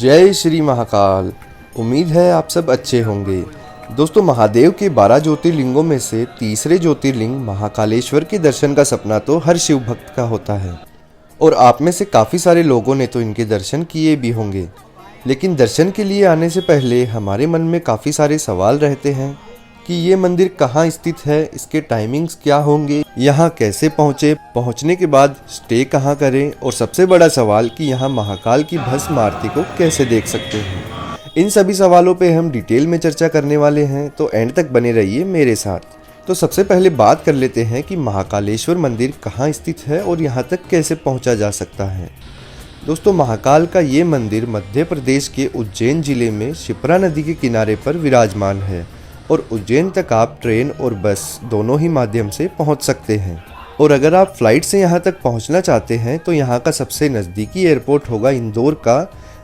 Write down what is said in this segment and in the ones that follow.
जय श्री महाकाल। उम्मीद है आप सब अच्छे होंगे। दोस्तों, महादेव के 12 ज्योतिर्लिंगों में से तीसरे ज्योतिर्लिंग महाकालेश्वर के दर्शन का सपना तो हर शिव भक्त का होता है और आप में से काफ़ी सारे लोगों ने तो इनके दर्शन किए भी होंगे। लेकिन दर्शन के लिए आने से पहले हमारे मन में काफ़ी सारे सवाल रहते हैं कि ये मंदिर कहाँ स्थित है, इसके टाइमिंग्स क्या होंगे, यहाँ कैसे पहुँचे, पहुँचने के बाद स्टे कहाँ करें, और सबसे बड़ा सवाल कि यहाँ महाकाल की भस्म आरती को कैसे देख सकते हैं। इन सभी सवालों पे हम डिटेल में चर्चा करने वाले हैं, तो एंड तक बने रहिए मेरे साथ। तो सबसे पहले बात कर लेते हैं कि महाकालेश्वर मंदिर कहाँ स्थित है और यहाँ तक कैसे पहुँचा जा सकता है। दोस्तों, महाकाल का ये मंदिर मध्य प्रदेश के उज्जैन जिले में शिप्रा नदी के किनारे पर विराजमान है और उज्जैन तक आप ट्रेन और बस दोनों ही माध्यम से पहुंच सकते हैं। और अगर आप फ्लाइट से यहां तक पहुंचना चाहते हैं तो यहां का सबसे नज़दीकी एयरपोर्ट होगा इंदौर का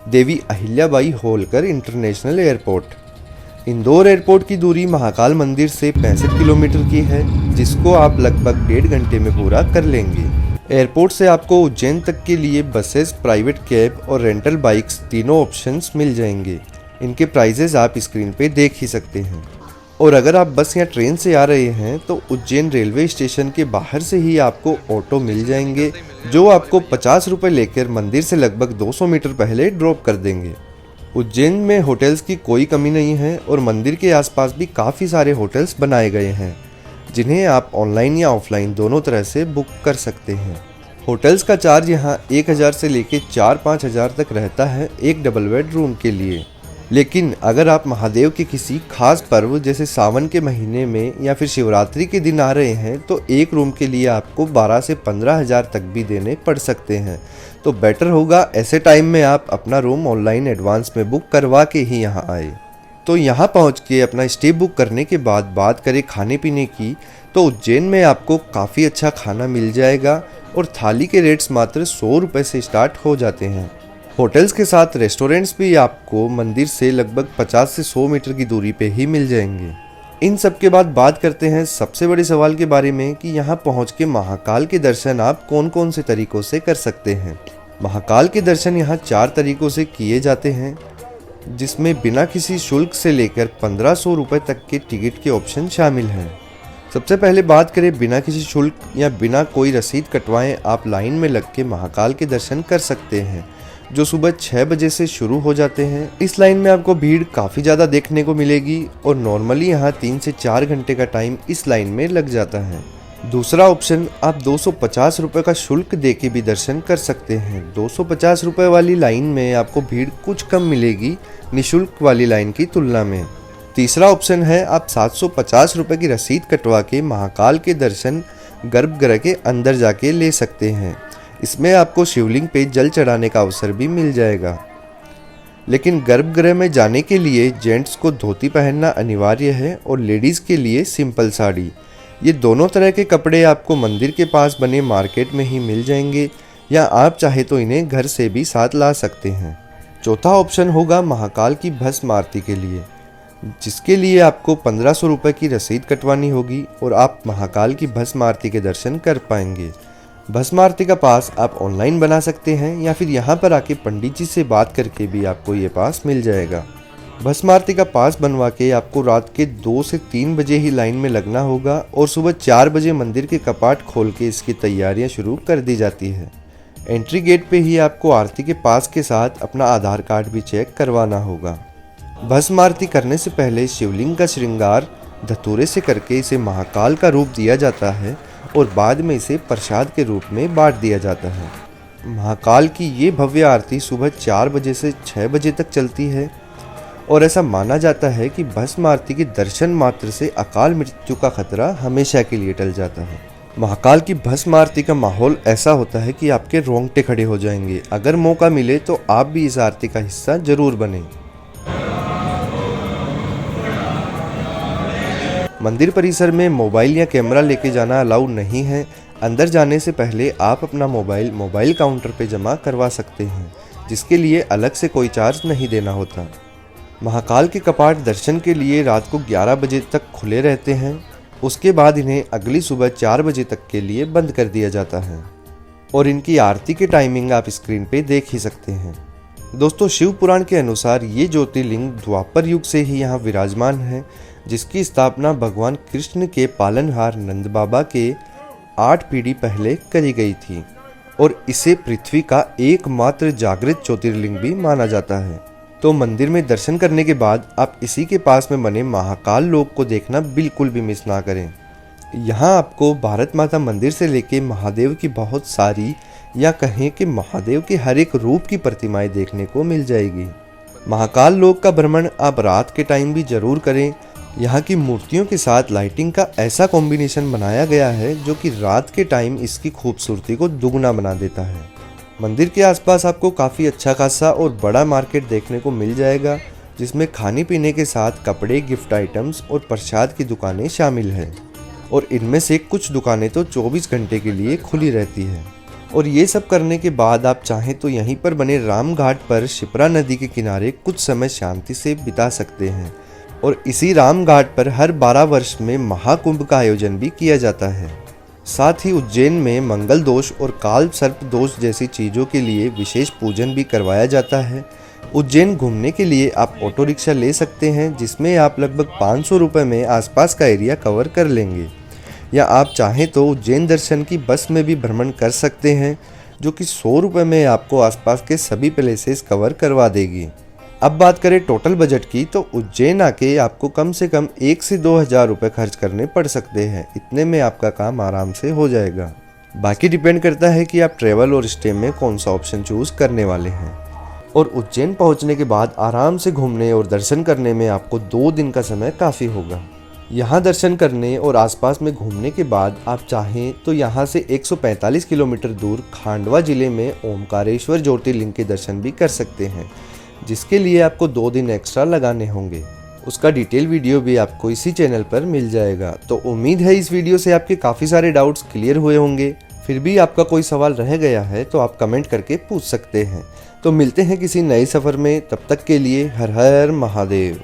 Devi Ahilyabai Holkar international airport. Indore airport की दूरी महाकाल मंदिर से 65 किलोमीटर की है, जिसको आप लगभग 1.5 घंटे में पूरा कर लेंगे। एयरपोर्ट से आपको उज्जैन तक के लिए बसेस, प्राइवेट कैब और रेंटल बाइक्स तीनों ऑप्शंस मिल जाएंगे। इनके प्राइजेज आप स्क्रीन पे देख ही सकते हैं। और अगर आप बस या ट्रेन से आ रहे हैं तो उज्जैन रेलवे स्टेशन के बाहर से ही आपको ऑटो मिल जाएंगे, जो आपको 50 रुपये लेकर मंदिर से लगभग 200 मीटर पहले ड्रॉप कर देंगे। उज्जैन में होटल्स की कोई कमी नहीं है और मंदिर के आसपास भी काफ़ी सारे होटल्स बनाए गए हैं, जिन्हें आप ऑनलाइन या ऑफलाइन दोनों तरह से बुक कर सकते हैं। होटल्स का चार्ज यहाँ 1000 से लेकर 4-5 हज़ार तक रहता है एक डबल बेड रूम के लिए। लेकिन अगर आप महादेव के किसी खास पर्व जैसे सावन के महीने में या फिर शिवरात्रि के दिन आ रहे हैं तो एक रूम के लिए आपको 12 से 15 हज़ार तक भी देने पड़ सकते हैं। तो बेटर होगा ऐसे टाइम में आप अपना रूम ऑनलाइन एडवांस में बुक करवा के ही यहाँ आए। तो यहाँ पहुँच के अपना स्टे बुक करने के बाद बात करें खाने पीने की, तो उज्जैन में आपको काफ़ी अच्छा खाना मिल जाएगा और थाली के रेट्स मात्र 100 रुपये से स्टार्ट हो जाते हैं। होटल्स के साथ रेस्टोरेंट्स भी आपको मंदिर से लगभग 50 से 100 मीटर की दूरी पे ही मिल जाएंगे। इन सब के बाद बात करते हैं सबसे बड़े सवाल के बारे में कि यहाँ पहुँच के महाकाल के दर्शन आप कौन कौन से तरीक़ों से कर सकते हैं। महाकाल के दर्शन यहाँ 4 तरीक़ों से किए जाते हैं, जिसमें बिना किसी शुल्क से लेकर 1500 रुपये तक के टिकट के ऑप्शन शामिल हैं। सबसे पहले बात करें बिना किसी शुल्क या बिना कोई रसीद कटवाएं आप लाइन में लग के महाकाल के दर्शन कर सकते हैं, जो सुबह 6 बजे से शुरू हो जाते हैं। इस लाइन में आपको भीड़ काफ़ी ज़्यादा देखने को मिलेगी और नॉर्मली यहाँ 3 से 4 घंटे का टाइम इस लाइन में लग जाता है। दूसरा ऑप्शन, आप 250 रुपये का शुल्क दे के भी दर्शन कर सकते हैं। 250 रुपये वाली लाइन में आपको भीड़ कुछ कम मिलेगी निःशुल्क वाली लाइन की तुलना में। तीसरा ऑप्शन है, आप 750 रुपये की रसीद कटवा के महाकाल के दर्शन गर्भगृह के अंदर जाके ले सकते हैं। इसमें आपको शिवलिंग पे जल चढ़ाने का अवसर भी मिल जाएगा। लेकिन गर्भगृह में जाने के लिए जेंट्स को धोती पहनना अनिवार्य है और लेडीज़ के लिए सिंपल साड़ी। ये दोनों तरह के कपड़े आपको मंदिर के पास बने मार्केट में ही मिल जाएंगे, या आप चाहे तो इन्हें घर से भी साथ ला सकते हैं। चौथा ऑप्शन होगा महाकाल की भस्म आरती के लिए, जिसके लिए आपको 1500 रुपये की रसीद कटवानी होगी और आप महाकाल की भस्म आरती के दर्शन कर पाएंगे। भस्म आरती का पास आप ऑनलाइन बना सकते हैं या फिर यहाँ पर आके पंडित जी से बात करके भी आपको ये पास मिल जाएगा। भस्म आरती का पास बनवा के आपको रात के 2 से 3 बजे ही लाइन में लगना होगा और सुबह 4 बजे मंदिर के कपाट खोल के इसकी तैयारियाँ शुरू कर दी जाती है। एंट्री गेट पे ही आपको आरती के पास के साथ अपना आधार कार्ड भी चेक करवाना होगा। भस्म आरती करने से पहले शिवलिंग का श्रृंगार धतूरे से करके इसे महाकाल का रूप दिया जाता है और बाद में इसे प्रसाद के रूप में बांट दिया जाता है। महाकाल की ये भव्य आरती सुबह 4 बजे से 6 बजे तक चलती है और ऐसा माना जाता है कि भस्म आरती के दर्शन मात्र से अकाल मृत्यु का खतरा हमेशा के लिए टल जाता है। महाकाल की भस्म आरती का माहौल ऐसा होता है कि आपके रोंगटे खड़े हो जाएंगे। अगर मौका मिले तो आप भी इस आरती का हिस्सा जरूर बने। मंदिर परिसर में मोबाइल या कैमरा लेके जाना अलाउ नहीं है। अंदर जाने से पहले आप अपना मोबाइल काउंटर पे जमा करवा सकते हैं, जिसके लिए अलग से कोई चार्ज नहीं देना होता। महाकाल के कपाट दर्शन के लिए रात को 11 बजे तक खुले रहते हैं। उसके बाद इन्हें अगली सुबह 4 बजे तक के लिए बंद कर दिया जाता है और इनकी आरती की टाइमिंग आप स्क्रीन पे देख ही सकते हैं। दोस्तों शिव पुराण के अनुसार ये ज्योतिर्लिंग द्वापर युग से ही यहाँ विराजमान है, जिसकी स्थापना भगवान कृष्ण के पालनहार नंद बाबा के 8 पीढ़ी पहले करी गई थी और इसे पृथ्वी का एकमात्र जागृत ज्योतिर्लिंग भी माना जाता है। तो मंदिर में दर्शन करने के बाद आप इसी के पास में बने महाकाल लोक को देखना बिल्कुल भी मिस ना करें। यहाँ आपको भारत माता मंदिर से लेके महादेव की बहुत सारी या कहें कि महादेव के हर एक रूप की प्रतिमाएं देखने को मिल जाएगी। महाकाल लोक का भ्रमण आप रात के टाइम भी जरूर करें। यहाँ की मूर्तियों के साथ लाइटिंग का ऐसा कॉम्बिनेशन बनाया गया है जो कि रात के टाइम इसकी खूबसूरती को दुगना बना देता है। मंदिर के आसपास आपको काफ़ी अच्छा खासा और बड़ा मार्केट देखने को मिल जाएगा, जिसमें खाने पीने के साथ कपड़े, गिफ्ट आइटम्स और प्रसाद की दुकानें शामिल हैं और इनमें से कुछ दुकानें तो 24 घंटे के लिए खुली रहती है। और ये सब करने के बाद आप चाहें तो यहीं पर बने राम घाट पर शिप्रा नदी के किनारे कुछ समय शांति से बिता सकते हैं। और इसी राम घाट पर हर 12 वर्ष में महाकुंभ का आयोजन भी किया जाता है। साथ ही उज्जैन में मंगल दोष और काल सर्प दोष जैसी चीज़ों के लिए विशेष पूजन भी करवाया जाता है। उज्जैन घूमने के लिए आप ऑटो रिक्शा ले सकते हैं, जिसमें आप लगभग 500 रुपये में आसपास का एरिया कवर कर लेंगे, या आप चाहें तो उज्जैन दर्शन की बस में भी भ्रमण कर सकते हैं, जो कि 100 रुपये में आपको आसपास के सभी प्लेसेस कवर करवा देगी। अब बात करें टोटल बजट की, तो उज्जैन आके आपको कम से कम 1 से 2 हज़ार रुपये खर्च करने पड़ सकते हैं। इतने में आपका काम आराम से हो जाएगा। बाकी डिपेंड करता है कि आप ट्रैवल और स्टे में कौन सा ऑप्शन चूज़ करने वाले हैं। और उज्जैन पहुंचने के बाद आराम से घूमने और दर्शन करने में आपको 2 दिन का समय काफ़ी होगा। यहाँ दर्शन करने और आसपास में घूमने के बाद आप चाहें तो यहाँ से 145 किलोमीटर दूर खांडवा जिले में ओमकारेश्वर ज्योतिर्लिंग के दर्शन भी कर सकते हैं, जिसके लिए आपको 2 दिन एक्स्ट्रा लगाने होंगे। उसका डिटेल वीडियो भी आपको इसी चैनल पर मिल जाएगा। तो उम्मीद है इस वीडियो से आपके काफ़ी सारे डाउट्स क्लियर हुए होंगे। फिर भी आपका कोई सवाल रह गया है तो आप कमेंट करके पूछ सकते हैं। तो मिलते हैं किसी नए सफ़र में, तब तक के लिए हर हर महादेव।